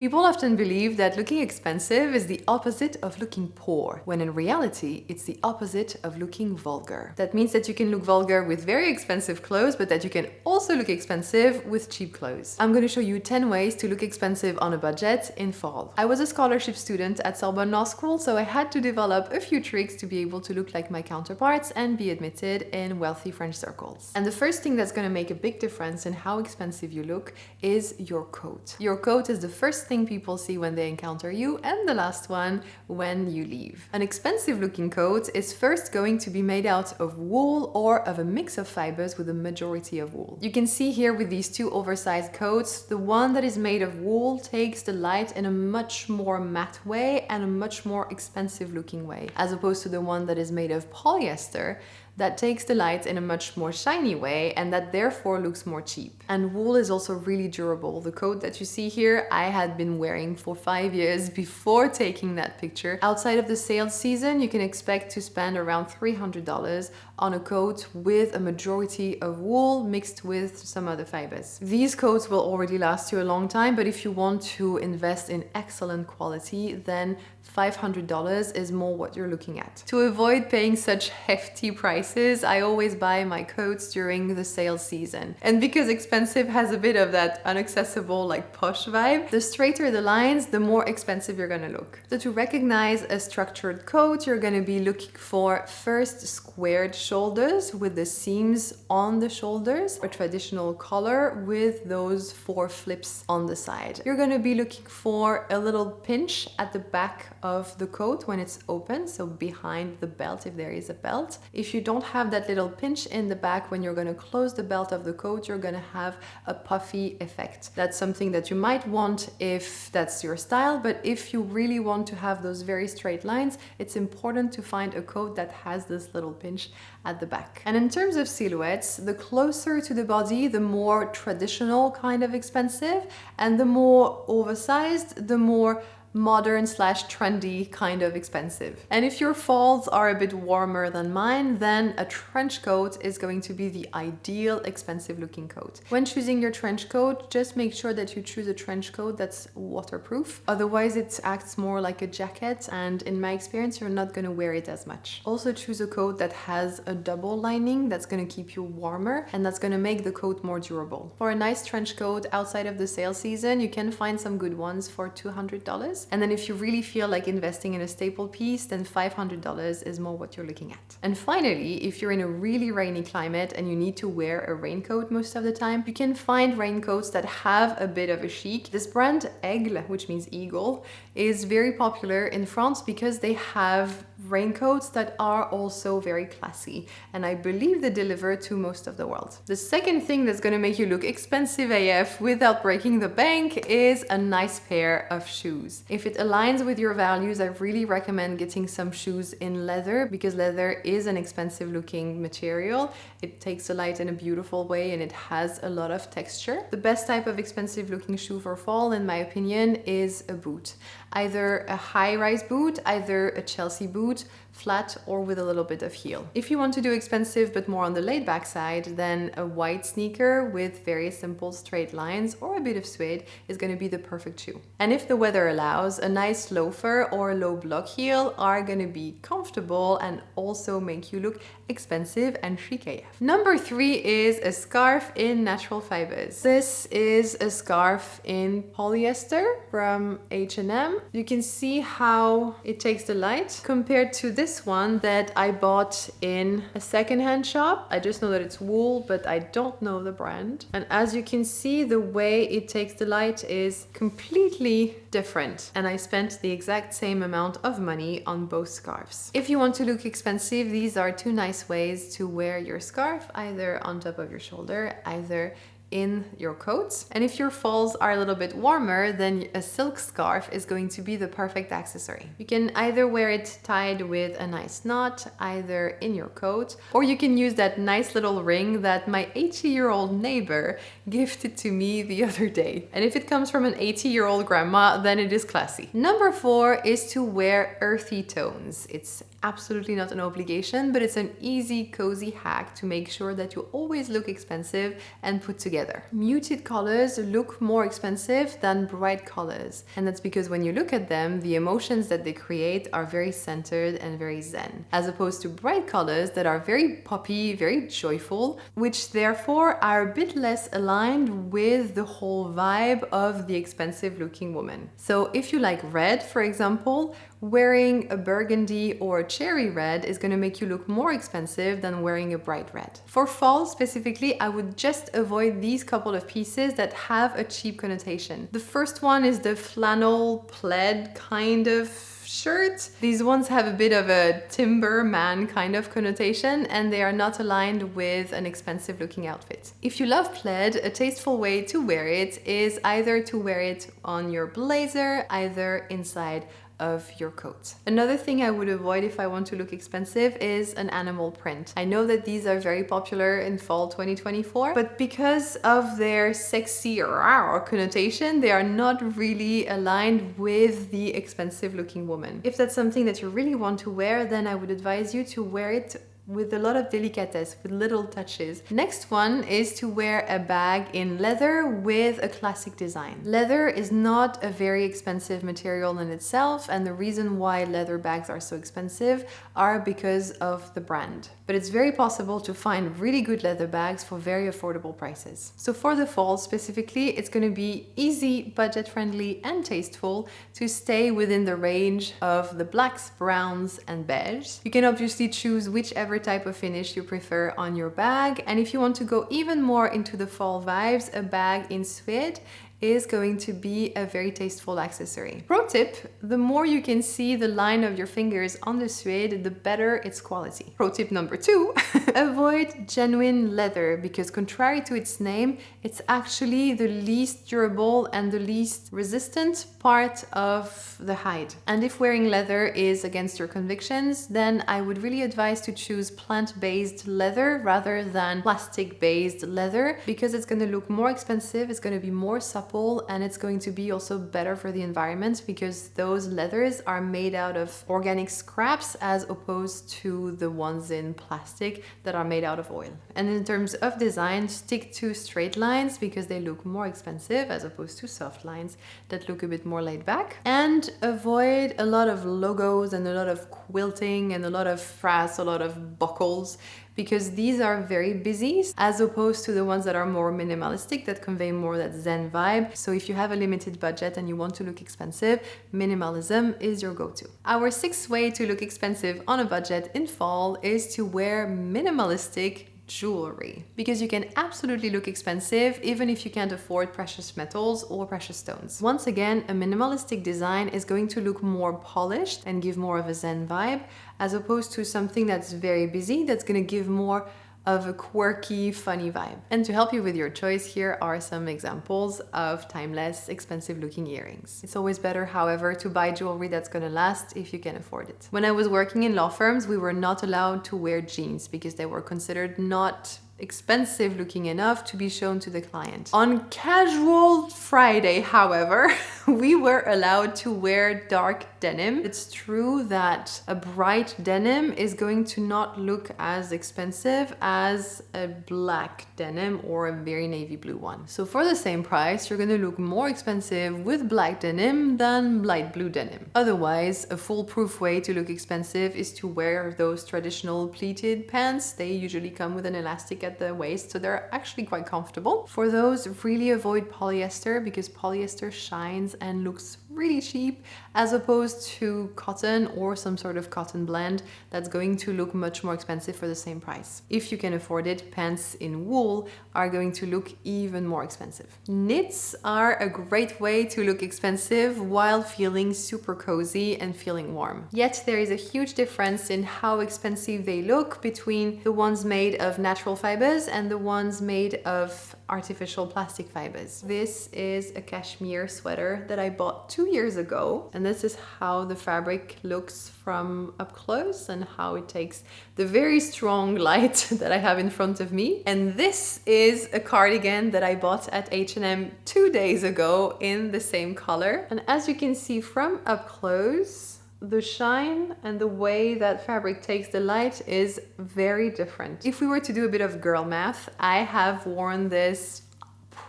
People often believe that looking expensive is the opposite of looking poor, when in reality, it's the opposite of looking vulgar. That means that you can look vulgar with very expensive clothes, but that you can also look expensive with cheap clothes. I'm going to show you 10 ways to look expensive on a budget in fall. I was a scholarship student at Sorbonne Law School, so I had to develop a few tricks to be able to look like my counterparts and be admitted in wealthy French circles. And the first thing that's going to make a big difference in how expensive you look is your coat. Your coat is the first thing people see when they encounter you, and the last one when you leave. An expensive looking coat is first going to be made out of wool or of a mix of fibers with a majority of wool. You can see here with these two oversized coats, the one that is made of wool takes the light in a much more matte way and a much more expensive looking way, as opposed to the one that is made of polyester that takes the light in a much more shiny way and that therefore looks more cheap. And wool is also really durable. The coat that you see here, I had been wearing for 5 years before taking that picture. Outside of the sales season, you can expect to spend around $300 on a coat with a majority of wool mixed with some other fibers. These coats will already last you a long time, but if you want to invest in excellent quality, then $500 is more what you're looking at. To avoid paying such hefty prices, I always buy my coats during the sales season. And because expensive has a bit of that inaccessible, like posh vibe, the straighter the lines, the more expensive you're gonna look. So to recognize a structured coat, you're gonna be looking for first squared shoulders with the seams on the shoulders, a traditional collar with those 4 flips on the side. You're gonna be looking for a little pinch at the back of the coat when it's open, so behind the belt if there is a belt. If you don't have that little pinch in the back when you're going to close the belt of the coat, you're going to have a puffy effect. That's something that you might want if that's your style, but if you really want to have those very straight lines, it's important to find a coat that has this little pinch at the back. And in terms of silhouettes, the closer to the body, the more traditional kind of expensive, and the more oversized, the more modern / trendy kind of expensive. And if your falls are a bit warmer than mine, then a trench coat is going to be the ideal expensive looking coat. When choosing your trench coat, just make sure that you choose a trench coat that's waterproof. Otherwise it acts more like a jacket, and in my experience you're not going to wear it as much. Also choose a coat that has a double lining that's going to keep you warmer and that's going to make the coat more durable. For a nice trench coat outside of the sale season, you can find some good ones for $200. And then if you really feel like investing in a staple piece, then $500 is more what you're looking at. And finally, if you're in a really rainy climate and you need to wear a raincoat most of the time, you can find raincoats that have a bit of a chic. This brand Aigle, which means eagle, is very popular in France because they have raincoats that are also very classy, and I believe they deliver to most of the world. The second thing that's going to make you look expensive AF without breaking the bank is a nice pair of shoes. If it aligns with your values, I really recommend getting some shoes in leather, because leather is an expensive looking material. It takes the light in a beautiful way and it has a lot of texture. The best type of expensive looking shoe for fall, in my opinion, is a boot. Either a high-rise boot, either a Chelsea boot, flat or with a little bit of heel. If you want to do expensive but more on the laid-back side, then a white sneaker with very simple straight lines or a bit of suede is going to be the perfect shoe. And if the weather allows, a nice loafer or a low block heel are going to be comfortable and also make you look expensive and chic AF. Number 3 is a scarf in natural fibers. This is a scarf in polyester from H&M. You can see how it takes the light compared to this one that I bought in a secondhand shop. I just know that it's wool, but I don't know the brand. And as you can see, the way it takes the light is completely different. And I spent the exact same amount of money on both scarves. If you want to look expensive, these are 2 nice ways to wear your scarf, either on top of your shoulder, either in your coat. And if your falls are a little bit warmer, then a silk scarf is going to be the perfect accessory. You can either wear it tied with a nice knot, either in your coat, or you can use that nice little ring that my 80-year-old neighbor gifted to me the other day. And if it comes from an 80-year-old grandma, then it is classy. Number 4 is to wear earthy tones. It's absolutely not an obligation, but it's an easy, cozy hack to make sure that you always look expensive and put together. together. Muted colors look more expensive than bright colors. And that's because when you look at them, the emotions that they create are very centered and very zen, as opposed to bright colors that are very poppy, very joyful, which therefore are a bit less aligned with the whole vibe of the expensive looking woman. So if you like red, for example, wearing a burgundy or a cherry red is going to make you look more expensive than wearing a bright red. For fall specifically, I would just avoid these couple of pieces that have a cheap connotation. The first one is the flannel plaid kind of shirt. These ones have a bit of a timber man kind of connotation, and they are not aligned with an expensive looking outfit. If you love plaid, a tasteful way to wear it is either to wear it on your blazer, either inside of your coat. Another thing I would avoid if I want to look expensive is an animal print. I know that these are very popular in fall 2024, but because of their sexy or connotation, they are not really aligned with the expensive looking woman. If that's something that you really want to wear, then I would advise you to wear it with a lot of delicatesse, with little touches. Next one is to wear a bag in leather with a classic design. Leather is not a very expensive material in itself, and the reason why leather bags are so expensive are because of the brand. But it's very possible to find really good leather bags for very affordable prices. So for the fall specifically, it's going to be easy, budget friendly and tasteful to stay within the range of the blacks, browns and beige. You can obviously choose whichever type of finish you prefer on your bag, and if you want to go even more into the fall vibes, a bag in suede is going to be a very tasteful accessory. Pro tip, the more you can see the line of your fingers on the suede, the better its quality. Pro tip number 2, avoid genuine leather, because contrary to its name, it's actually the least durable and the least resistant part of the hide. And if wearing leather is against your convictions, then I would really advise to choose plant-based leather rather than plastic-based leather, because it's going to look more expensive, it's going to be more supple, and it's going to be also better for the environment, because those leathers are made out of organic scraps as opposed to the ones in plastic that are made out of oil. And in terms of design, stick to straight lines because they look more expensive as opposed to soft lines that look a bit more laid back. And avoid a lot of logos and a lot of quilting and a lot of frass, a lot of buckles, because these are very busy as opposed to the ones that are more minimalistic, that convey more that zen vibe. So if you have a limited budget and you want to look expensive, minimalism is your go-to. Our 6th way to look expensive on a budget in fall is to wear minimalistic jewelry, because you can absolutely look expensive even if you can't afford precious metals or precious stones. Once again, a minimalistic design is going to look more polished and give more of a zen vibe, as opposed to something that's very busy, that's going to give more of a quirky, funny vibe. And to help you with your choice, here are some examples of timeless, expensive looking earrings. It's always better, however, to buy jewelry that's gonna last if you can afford it. When I was working in law firms, we were not allowed to wear jeans because they were considered not expensive looking enough to be shown to the client. On casual Friday, however, we were allowed to wear dark denim. It's true that a bright denim is going to not look as expensive as a black denim or a very navy blue one. So for the same price, you're going to look more expensive with black denim than light blue denim. Otherwise, a foolproof way to look expensive is to wear those traditional pleated pants. They usually come with an elastic at the waist, so they're actually quite comfortable. For those, really avoid polyester, because polyester shines and looks really cheap, as opposed to cotton or some sort of cotton blend that's going to look much more expensive for the same price. If you can afford it, pants in wool are going to look even more expensive. Knits are a great way to look expensive while feeling super cozy and feeling warm. Yet there is a huge difference in how expensive they look between the ones made of natural fibers and the ones made of artificial plastic fibers. This is a cashmere sweater that I bought 2 years ago, and this is how the fabric looks from up close and how it takes the very strong light that I have in front of me. And this is a cardigan that I bought at H&M 2 days ago in the same color. And as you can see from up close, the shine and the way that fabric takes the light is very different. If we were to do a bit of girl math, I have worn this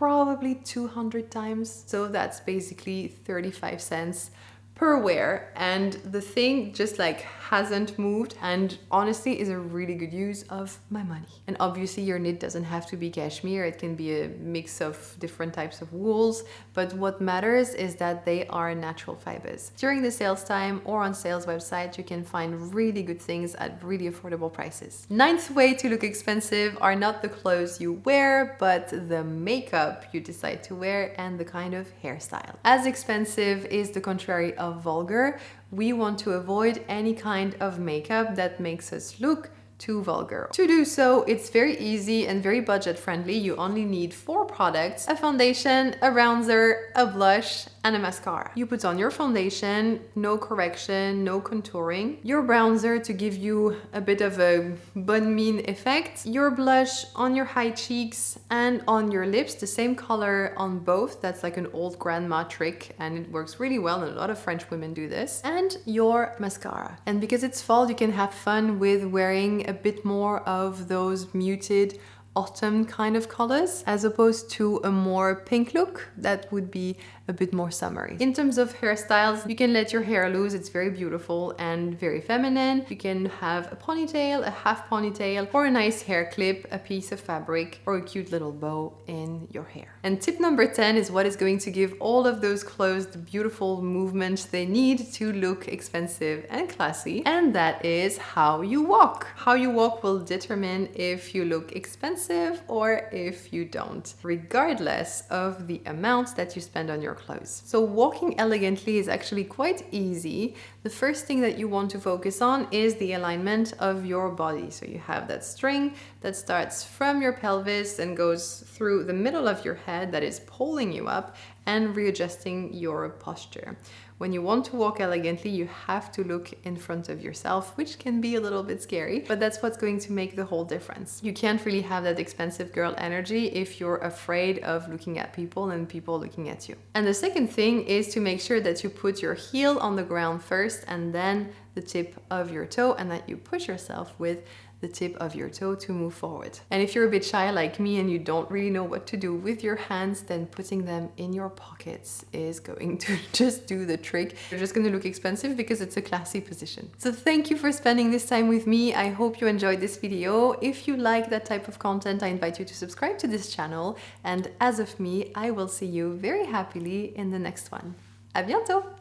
probably 200 times. So that's basically 35 cents per wear, and the thing just like hasn't moved, and honestly is a really good use of my money. And obviously your knit doesn't have to be cashmere, it can be a mix of different types of wools, but what matters is that they are natural fibers. During the sales time or on sales website, you can find really good things at really affordable prices. Ninth way to look expensive are not the clothes you wear, but the makeup you decide to wear and the kind of hairstyle. As expensive is the contrary of vulgar, we want to avoid any kind of makeup that makes us look too vulgar. To do so, it's very easy and very budget friendly. You only need 4 products: a foundation, a bronzer, a blush, and a mascara. You put on your foundation, no correction, no contouring, your bronzer to give you a bit of a bonne mine effect, your blush on your high cheeks and on your lips, the same color on both. That's like an old grandma trick and it works really well, and a lot of French women do this, and your mascara. And because it's fall, you can have fun with wearing a bit more of those muted autumn kind of colors as opposed to a more pink look that would be a bit more summery. In terms of hairstyles, you can let your hair loose. It's very beautiful and very feminine. You can have a ponytail, a half ponytail, or a nice hair clip, a piece of fabric, or a cute little bow in your hair. And tip number 10 is what is going to give all of those clothes the beautiful movement they need to look expensive and classy, and that is how you walk. How you walk will determine if you look expensive or if you don't, regardless of the amount that you spend on your clothes. So walking elegantly is actually quite easy. The first thing that you want to focus on is the alignment of your body. So you have that string that starts from your pelvis and goes through the middle of your head that is pulling you up and readjusting your posture. When you want to walk elegantly, you have to look in front of yourself, which can be a little bit scary, but that's what's going to make the whole difference. You can't really have that expensive girl energy if you're afraid of looking at people and people looking at you. And the second thing is to make sure that you put your heel on the ground first and then the tip of your toe, and that you push yourself with the tip of your toe to move forward. And if you're a bit shy like me and you don't really know what to do with your hands, then putting them in your pockets is going to just do the trick. You're just going to look expensive because it's a classy position. So thank you for spending this time with me. I hope you enjoyed this video. If you like that type of content, I invite you to subscribe to this channel. And as of me, I will see you very happily in the next one. À bientôt!